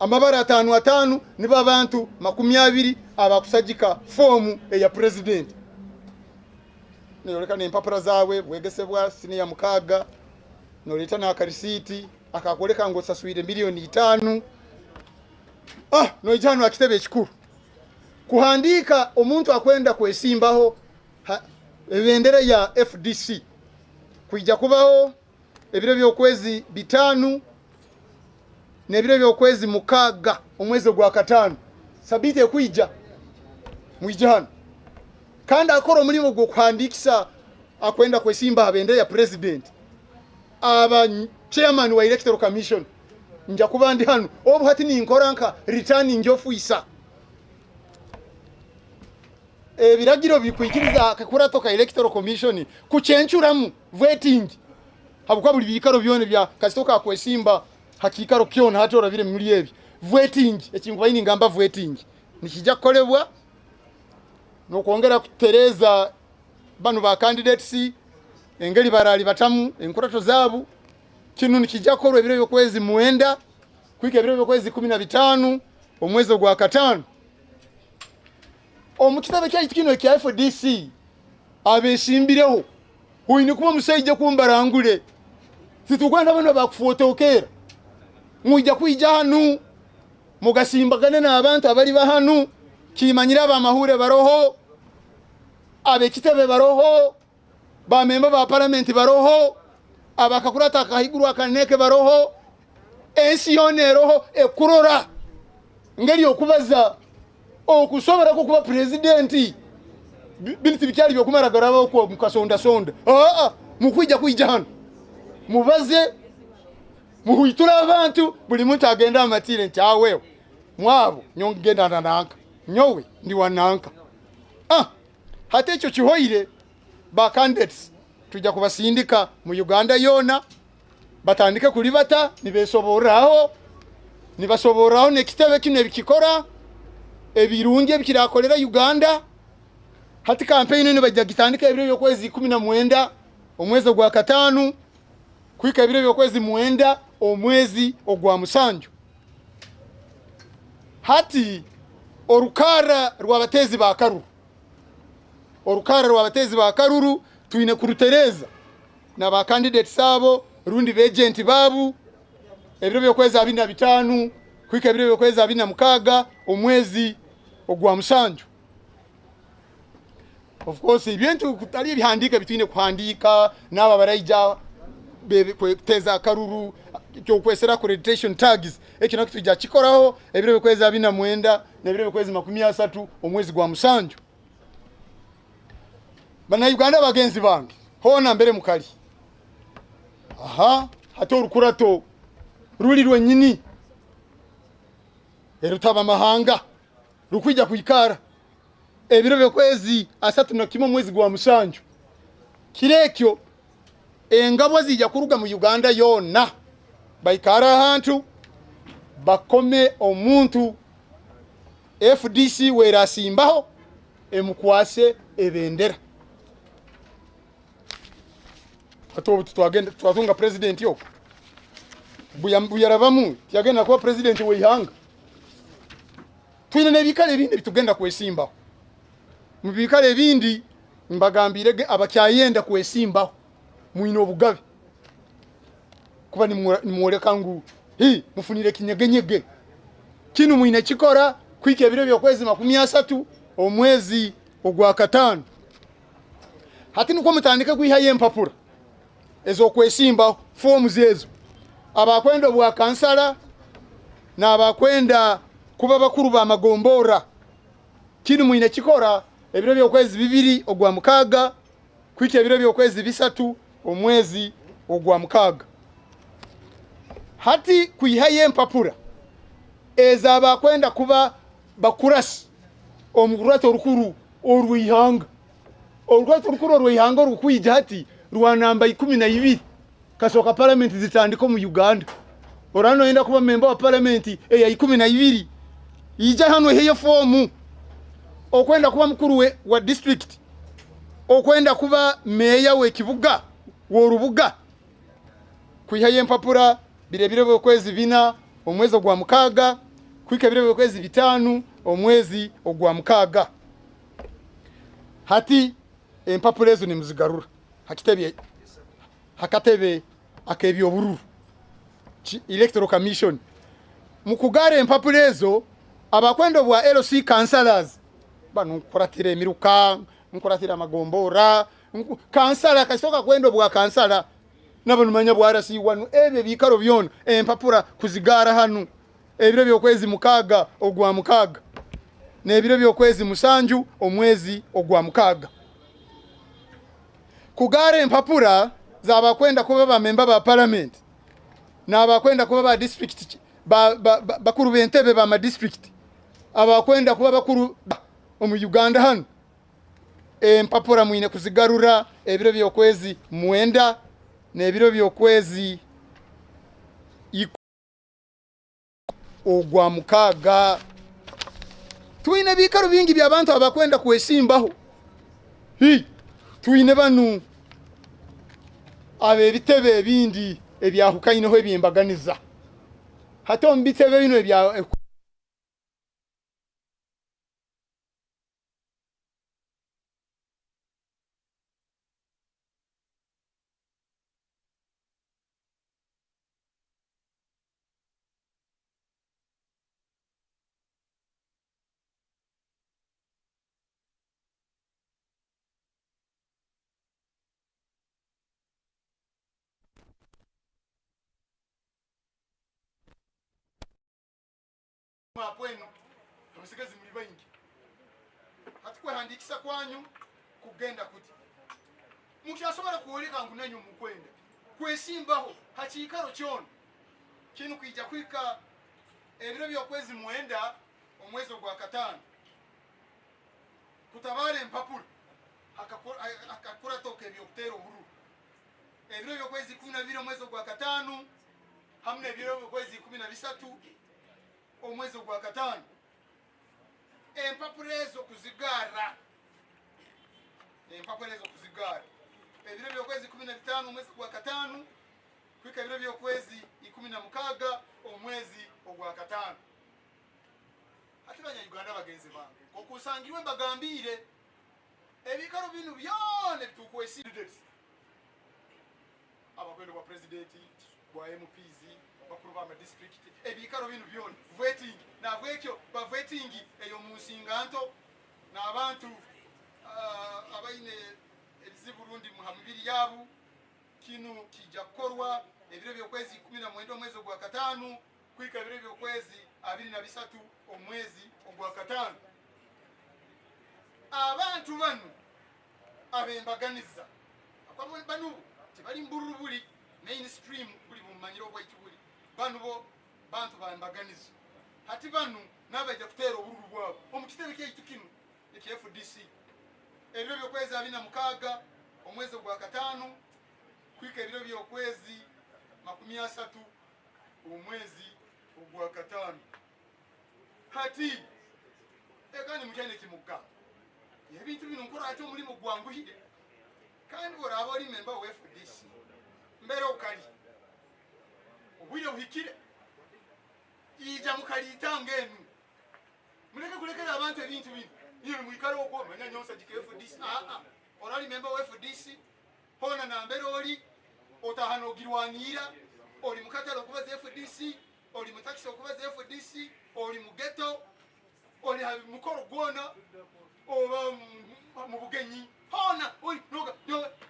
Speaker 2: amabara atanu niba abantu 20 abakusajika fomu ya president noleka nempapura zawe bwegesebwa siniya mukaga noleta na akarisiti akakoleka ngo saswire milioni 5 nojano akitebe ekikuru kuhandika omuntu akwenda kwesimbaho ebendera ya FDC kuija kubaho ebiro byokwezi 5 nebiro byokwezi mukaga omwezi gwa katano sabite kuija mwijana kandi akoro mulimo gwo kuhandikisa akwenda kwesimba abendera ya president aba chairman wa Electoral Commission nja kubandi hano obu hati ni nkoranka returning officer ebiragiro bikwikiriza kakurato ka Electoral Commission kuchenchuramu voting habukwa buli bikaro byone bya kasitoka kwesimba hakikaro kyona hatora bire muri ebi voting ekingwaini ngamba voting nikijja kolebwa no kuongera kutereza banu ba candidates engeli barali batamu enkurato zabu kinu nikijja kolwa ebiro byokwezi muenda kwika ebiro byokwezi 15 omwezi gwa katano omukitabe kya kino kya FDC abeshimbireho huine kuba musajja kumbarangule situkwenda bano bakufotokera mujja kwijja hanu mugasimbagane n'abantu abali bahanu kimanyira abamahure baroho abekitebe baroho bamemba ba parliament baroho abakakurata kahiguru akaneke baroho ensi yone roho ekurora ngeri okubaza okusobora ko kuba president bintu bikyali byokumaragara ko mukasonda sonda mukwijja kwijja hano mubaze muhitula abantu buli muntu agenda amatire nti awewe mwabo nyongenda nananka nyowe ndi wananka hata ekyo kihoire ba candidates tujja kubasindika mu Uganda yona batandike kuli bata nibasoboraho nekitebe kino ebikikora ebirungi ebikirakolera Uganda hati campaign eno bajja gitandika ebiro byokwezi 19 omwezi gwa katano kwika ebiro byokwezi 9 omwezi ogwa musanju hati orukara rwabatezi ba karuru tuine kurutereza na ba candidates abo rundi agent babu ebiro byokwezi 25 kwika ebiro byokwezi 26 omwezi ogwa musanju. Of course ibintu kutali bihandika bitwine kuhandika naba barayija kweteza karuru cyo kwesera accreditation tags ekino kitujja kikoraho ebiro byokwezi 29 na ebiro byokwezi 30 omwezi gwa musanju. Bana Uganda bagenzi bange hona mbere mukali hato rukurato ruli rwenyini erutaba mahanga rukwijja kuyikara ebiro byokwezi 31 mwezi gwa musanju kirekyo engabo zijja kuruga mu Uganda yona baikara hantu bakome omuntu FDC werasimbaho emukwase ebendera ato tutwagenda twatunga president yo buyarabamu yagenda kuba president w'ihanga twine nebikale ebindi bitugenda kwesimbaho mu bikale ebindi mbagambire abakyayenda kwesimbaho muino obugabe kuba nimwoleka ngu mufunire kinyegenyege kinu muine kikora kwika ebiro byokwezi 30 omwezi ogwa katano hati nuko mutandika kwihaye empapura ezo kwesimbaho forms ezo abakwenda bwa kansala na abakwenda kuba bakuru ba magombora kinu muine kikora ebiro byokwezi 2 ogwa mukaga kwita ebiro byokwezi 3 omwezi ogwa mukaga hati kuihaye empapura ezaba kwenda kuba bakurasi omugurato rukuru orwihanga orugwato rukuru orwihanga rukwija hati rwa namba 12 kasoka parliament zitandiko mu Uganda orano enda kuba member wa parliament ya 12 ija hano heyo formu okwenda kuba mkuru wa district okwenda kuba meya we kibuga worubuga kuihaye empapura birebire byokwezi 4 omwezi ogwa mukaga kwika birebire byokwezi 5 omwezi ogwa mukaga hati empapura ezo nimuzigarura hakatebe akebyo bururu Electoral Commission mukugare empapura ezo abakwendo bwa LC councillors bano kuratire miruka nkuratira magombora kansala kasoka kwendo bwa kansala nabano manya bwa RC1 ebe bikaro byona empapura kuzigara hanu ebiro byokwezi mukaga ogwa mukaga nebiro byokwezi musanju omwezi ogwa mukaga kugare empapura zaba kwenda kuba ba member ba parliament na bakwenda kuba ba district bakuru bentebe ba ma district abakwenda kuba bakuru mu Uganda hano empapula mwine kuzigarura ebiro by'okwezi 9 n'ebiro by'okwezi ogwa 6 tuine bikaro bingi by'abantu abakwenda kwesimbaho tuine banu abe bitebe ebindi ebyahukaineho ebyembaganiza hata mu bitebe bino ebya mwapwenu abasigazi muri baingi hatukwehandikisa kwanyu kugenda kuti mukyashobora kuwoleka ngu nanyu mukwenda kwesimbaho hakikaro kyono kinu kwija kwika ebiro by'okwezi 9 omwezi ogwa 5 kutabale empapula akakura toke by'okutera obululu ebiro by'okwezi 12 omwezi ogwa 5 hamwe ebiro by'okwezi 13 omwezi ogwa 5 empapula ezo kuzigara ebiro by'okwezi 15 omwezi ogwa 5 kwika ebiro by'okwezi 16 omwezi ogwa 5 ati banyayuganda bagenzi bange okusangirwe mbagambire ebikaro bino byone bitukwesiridde abakwendo kwa presidenti kwa MPs bakuru ba district ebikaro bino byone voting na bwekyo ba voting eyo musinganto na abantu abaine eziburundi mu hamubiri yabu kinu kijakorwa ebiro by'okwezi 11 omwezi ogwa 5 kwika ebiro by'okwezi 23 omwezi ogwa 5 abantu banu abembaganiza akwabo banu tibali mbururu buli mainstream buli mu manyiro bwaitu buli banu bo bantu bambaganiza hati banu nabaje kutera obululu bwabo omukitebe kyaitu kino FDC ebiro by'okwezi 26 omwezi ogwa 5 kwika ebiro by'okwezi 30 omwezi ogwa 5 hati ekani mukene kimuka ebintu bino nkora ate omulimu gwanguhire kandi oraba oli member wa FDC mbere okali obwire buhikire ija mukalita enu muleke kulekera abantu ebintu bino iyo mwikalo okwo manya nyonsa jike FDC orali member wa FDC hona na mbere oli otahano girwanira oli mukatalo kubaza FDC oli mutakisa okubaza FDC oli mugeto oli mukoro gwona oba mu bugenyi hona oli noga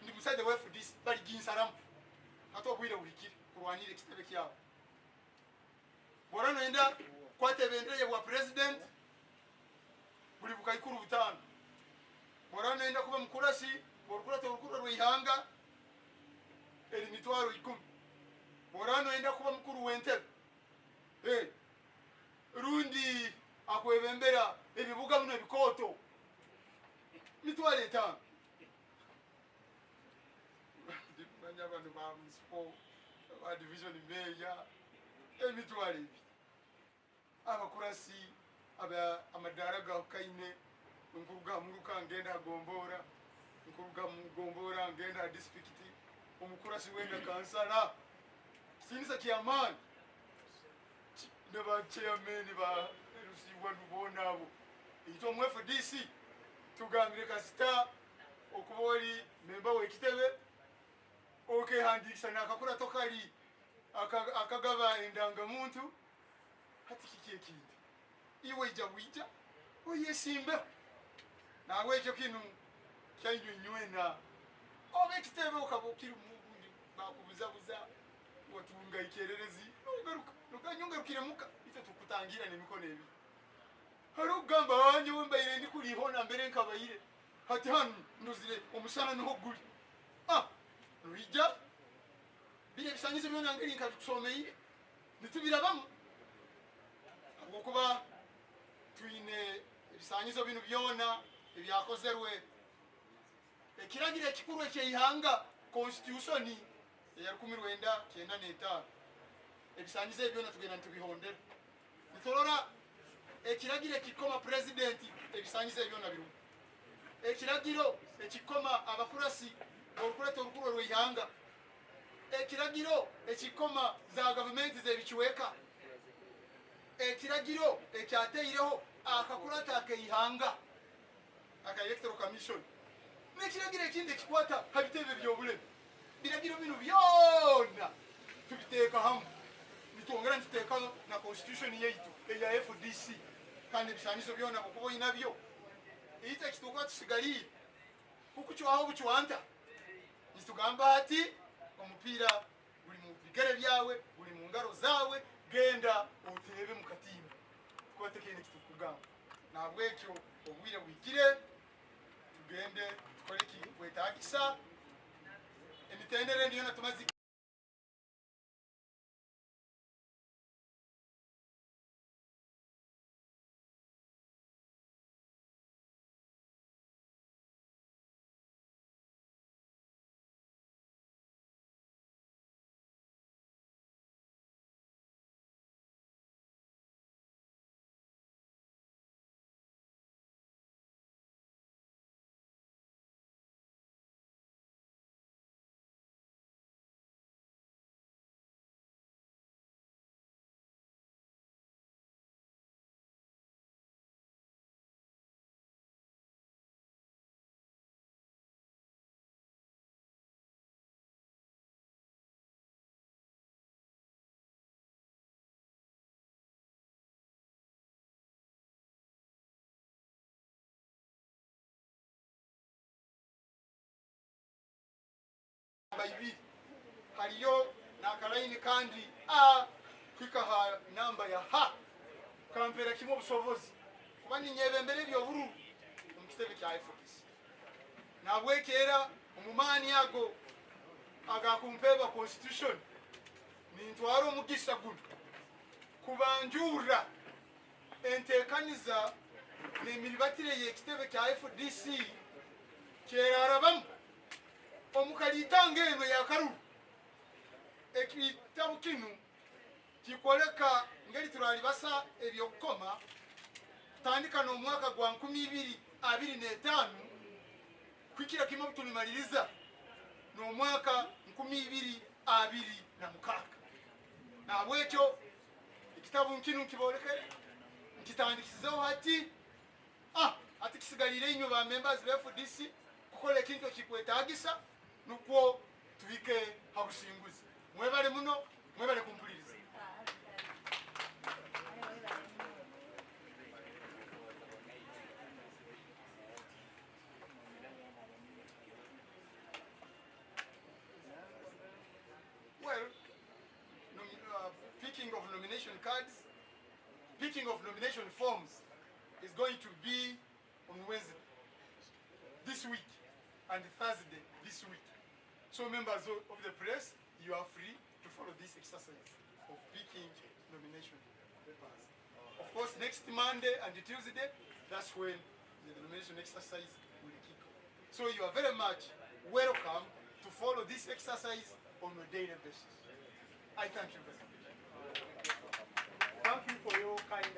Speaker 2: ndi musajja wa FDC bali ginsaramu hata obwire buhikire kurwanira ekitebe kyabo borano enda kwatebendeye bwa president buli bukaikuru butano borano enda kuba mukurasi borukurata urukuro rwihanga eri mitwaro 10 borano enda kuba mukuru wentebe rundi akwebembera ebibuga bino bikoto mitwaro 5 ndimanya abantu ba municipal ba division meya emitwaro ibi abakurasi aba amadara ga kaine nkuruga muruka ngenda gombora nkuruga mugombora ngenda district umukurasi wenda kansala sinisa kiamani neba chairman ba rusiwa nubonabo ito mu FDC tugambire kasita okuboli member wekitebe okay handikisa nakakura tokali akagaba endanga muntu hati kikiye kintu iwe jawija oyesimbe nawe ekyo kinu kyanyu nywena obekitebe okabokiri mugundi bakubuzabuza watunga ikererezi nogaruka noganyunga rukiremuka ite tukutangira nemikono ebi harugamba wanje wembaire ndi kulihona mbere nkabayire hati hanu nduzire omusana niho guli ruija bile bisanyizo byona ngiri nkatusomeye nitubirabamu okuba tuine bisanyizo bino byona ebyakozerwe ekiragiro ekikulu eky'eihanga constitution eya 1995 ebisanyizo ebyo byonna tugenda ntubihondera nitolora ekiragiro ekikoma pulezidenti ebisanyizo ebyo byonna birumu ekiragiro ekikoma abakulasi olukuleta olukulu olw'eihanga ekiragiro ekikoma za gavumenti z'ebikiweka ekiragiro ekyateireho akakulata ak'eihanga aka electoral commission n'ekiragiro ekindi ekikwata habitebe by'obulemi biragiro bino byonna tubiteeka hamu nitwongera nituteeka na constitution yaitu eya FDC kandi ebisanyizo byonna bwokuba oyinabyo ite kituuka tusigaliire kukucwaho bukiwanta nitugamba ati omupiira guli mu bigere byawe guli mu ngalo zaawe genda oteebe mu katimba tukotekene kitukugamba nabwekyo obwire bwikire tugende tukole kikwetagisa emitendere ndiyo natumazi ibiri hariyo n'akalaini kandi a kwikaha namba ya ha kampera kimwe obusobozi kuba ninyebembere ebyobururu omu kitebe kya FDC nabwekera omumaani ago agakumpeba constitution nintwara omugisa guno kubanjura enteekaniza n'emiribatire y'ekitebe kya FDC kyerarabamu omukaliitanga eno yakarulu ekitabu kinu kikoleka ngeri turalibasa ebyokukoma tutandika n'omwaka gwa 2025 kwikira kimwe butulimaliriza n'omwaka 2026 nabwekyo ekitabu kinu nkibolekere nkitandikisizeho hati ati kisigalire inyo ba members ba FDC kukola ekintu ekikwetagisa nukwo tubike habusinguzi mwebale muno mwebale kumpuliriza well picking of nomination cards, picking of nomination forms is going to be on Wednesday this week and Thursday this week. So members of the press, you are free to follow this exercise of picking nomination papers. Of course, next Monday and Tuesday, that's when the nomination exercise will kick off. So you are very much welcome to follow this exercise on a daily basis. I thank you very much.
Speaker 1: Thank you for your kind